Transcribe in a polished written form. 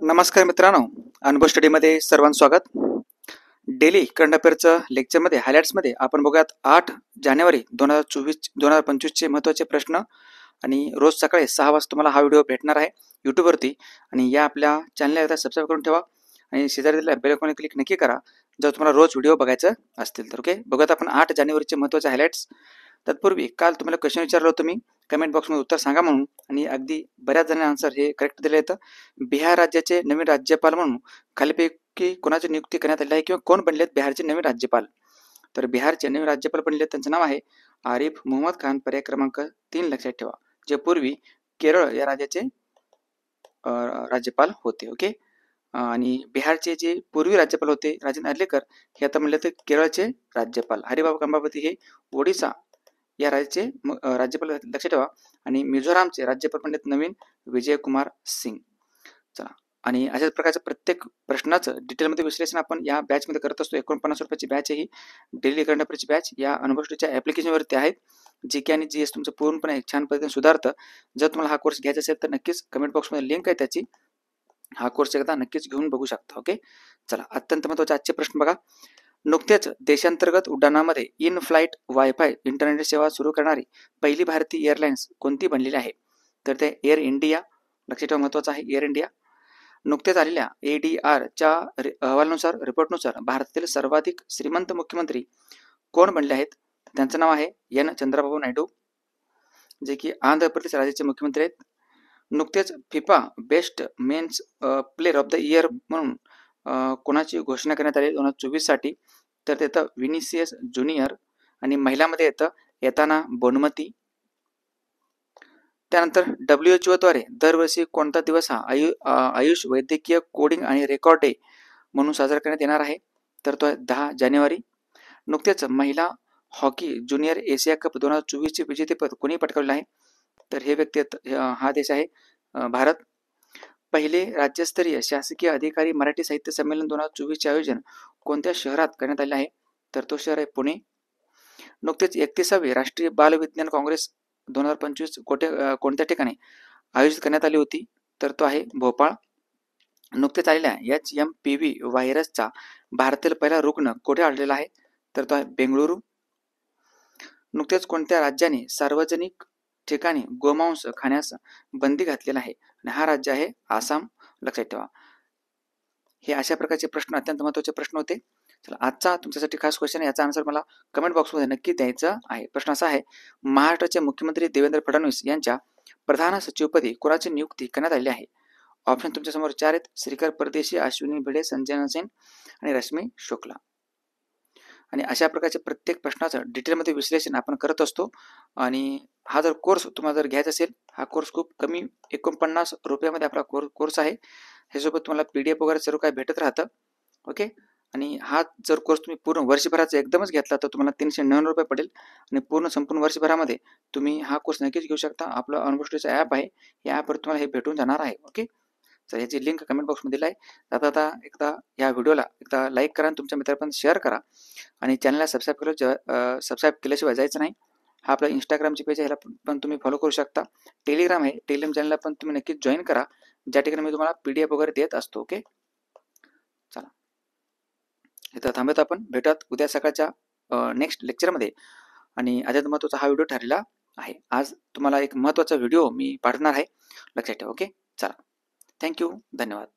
नमस्कार मित्रांनो, अनुभव स्टडीमध्ये सर्वांचं स्वागत. डेली करंट अफेअरचं लेक्चरमध्ये हायलाइट्समध्ये आपण बघूयात 8 जानेवारी 2025चे महत्त्वाचे प्रश्न. आणि रोज सकाळी 6 वाजता तुम्हाला हा व्हिडिओ भेटणार आहे यूट्यूबवरती. आणि या आपल्या चॅनलला एकदा सबस्क्राईब करून ठेवा आणि शेजारी दिलेल्या बेल आयकॉनवर क्लिक नक्की करा जर तुम्हाला रोज व्हिडिओ बघायचं असतील तर. ओके, बघूयात आपण 8 जानेवारीचे महत्त्वाचे हायलाइट्स. तत्पूर्वी काल तुम्हाला क्वेश्चन विचारलं होतं मी कमेंट बॉक्समध्ये उत्तर सांगा म्हणून, आणि अगदी बऱ्याच जणांनी आन्सर हे करेक्ट दिले येतं. बिहार राज्याचे नवीन राज्यपाल म्हणून खालीपैकी कोणाची नियुक्ती करण्यात आली आहे किंवा कोण बनलेत बिहारचे नवीन राज्यपाल? तर बिहारचे नवीन राज्यपाल बनले त्यांचं नाव आहे आरिफ मोहम्मद खान. पर्याय क्रमांक 3 लक्षात ठेवा, जे पूर्वी केरळ या राज्याचे राज्यपाल होते. ओके, आणि बिहारचे जे पूर्वी राज्यपाल होते राजेंद्र अर्लेकर, हे आता म्हणले तर केरळचे राज्यपाल. हरिबाबा कंबापती हे ओडिसा या राज्याचे राज्यपाल लक्षात ठेवा. आणि मिझोरामचे राज्यपाल पंडित नवीन विजयकुमार सिंग. चला, आणि अशाच प्रकारचं प्रत्येक प्रश्नाचं डिटेलमध्ये विश्लेषण आपण या बॅचमध्ये करत असतो. 49 रुपयाची बॅच आहे ही, डेली करंट अफेअरची बॅच. या अनुभवच्या ॲप्लिकेशनवरती आहेत. जी के आणि जी एस तुमचं पूर्णपणे छान पद्धतीने सुधारतं. जर तुम्हाला हा कोर्स घ्यायचा असेल तर नक्कीच कमेंट बॉक्समध्ये लिंक आहे त्याची, हा कोर्स एकदा नक्कीच घेऊन बघू शकता. ओके, चला, अत्यंत महत्त्वाचे आजचे प्रश्न बघा. नुकतेच देशांतर्गत उड्डाणामध्ये इन फ्लाईट वायफाय इंटरनेट सेवा सुरू करणारी पहिली भारतीय एअरलाइन्स कोणती बनलेली आहे? तर ते एअर इंडिया. लक्षात ठेवा, महत्त्वाचं आहे एअर इंडिया. नुकतेच आलेल्या ADRच्या अहवालानुसार, रिपोर्टनुसार भारतातील सर्वाधिक श्रीमंत मुख्यमंत्री कोण बनले आहेत? त्यांचं नाव आहे एन चंद्रबाबू नायडू, जे की आंध्र प्रदेश राज्याचे मुख्यमंत्री आहेत. नुकतेच FIFA best men's player of the year म्हणून कोणाची घोषणा करण्यात आली 2024 साठी? तर ते येतं विनिसियस ज्युनियर. आणि महिलांमध्ये येतं एताना बोनमती. त्यानंतर WHO द्वारे दरवर्षी कोणता दिवस हा आयुष वैद्यकीय कोडिंग आणि रेकॉर्ड डे म्हणून साजरा करण्यात येणार आहे? तर तो आहे 10 जानेवारी. नुकतेच महिला हॉकी ज्युनियर एशिया कप 2024चे विजेतेपद कोणी पटकावले आहे? तर हे व्यक्ती हा देश आहे भारत. पहिले राज्यस्तरीय शासकीय अधिकारी मराठी साहित्य संमेलन 2024चे आयोजन कोणत्या शहरात करण्यात आले आहे? तर तो शहर आहे पुणे. नुकतेच 31वी राष्ट्रीय बाल विज्ञान काँग्रेस 2025 कोणत्या ठिकाणी आयोजित करण्यात आली होती? तर तो आहे भोपाळ. नुकतेच आलेल्या HMPV व्हायरसचा भारतातील पहिला रुग्ण कोठे आढळलेला आहे? तर तो आहे बेंगळुरू. नुकतेच कोणत्या राज्याने सार्वजनिक ठिकाणी गोमांस खाण्यास बंदी घातलेला आहे? आणि हा राज्य आहे आसाम. लक्षात ठेवा, हे अशा प्रकारचे प्रश्न अत्यंत महत्त्वाचे प्रश्न होते. चला, आजचा तुमच्यासाठी खास क्वेश्चन, याचा आन्सर मला कमेंट बॉक्समध्ये नक्की द्यायचं आहे. प्रश्न असा आहे, महाराष्ट्राचे मुख्यमंत्री देवेंद्र फडणवीस यांच्या प्रधान सचिवपदी कोणाची नियुक्ती करण्यात आली आहे? ऑप्शन तुमच्यासमोर 4 आहेत: श्रीकर परदेशी, अश्विनी भिडे, संजय सेन आणि रश्मी शुक्ला. आणि अशा प्रकारचे प्रत्येक प्रश्नाचं डिटेलमध्ये विश्लेषण आपण करत असतो. आणि हा जर कोर्स तुम्हाला जर घ्यायचा असेल, हा कोर्स खूप कमी 49 रुपयामध्ये आपला कोर्स आहे. ह्यासोबत तुम्हाला PDF वगैरे सर्व काय भेटत राहतं. ओके, आणि हा जर कोर्स तुम्ही पूर्ण वर्षभराचा एकदमच घेतला तर तुम्हाला 399 रुपये पडेल. आणि संपूर्ण वर्षभरामध्ये तुम्ही हा कोर्स नक्कीच घेऊ शकता. आपलं अनुभवचं ॲप आहे, या ॲपवर तुम्हाला हे भेटून जाणार आहे. ओके, तर याची लिंक कमेंट बॉक्समध्ये दिली आहे. आता एकदा या व्हिडिओला एकदा लाईक करा आणि तुमच्या मित्रांपर्यंत शेअर करा. आणि चॅनलला सबस्क्राईब केल्याशिवाय जायचं नाही. हा आपला इंस्टाग्रामची पेज आहे, ह्याला पण तुम्ही फॉलो करू शकता. टेलिग्राम आहे, टेलिग्राम चॅनलला पण तुम्ही नक्कीच जॉईन करा, ज्या ठिकाणी मी तुम्हाला PDF वगैरे देत असतो. ओके, चला, इथं थांबत आपण भेटत उद्या सकाळच्या नेक्स्ट लेक्चरमध्ये. आणि अत्यंत महत्त्वाचा हा व्हिडिओ ठरलेला आहे. आज तुम्हाला एक महत्त्वाचा व्हिडिओ मी पाठवणार आहे, लक्षात ठेवा. ओके, चला, थँक्यू, धन्यवाद.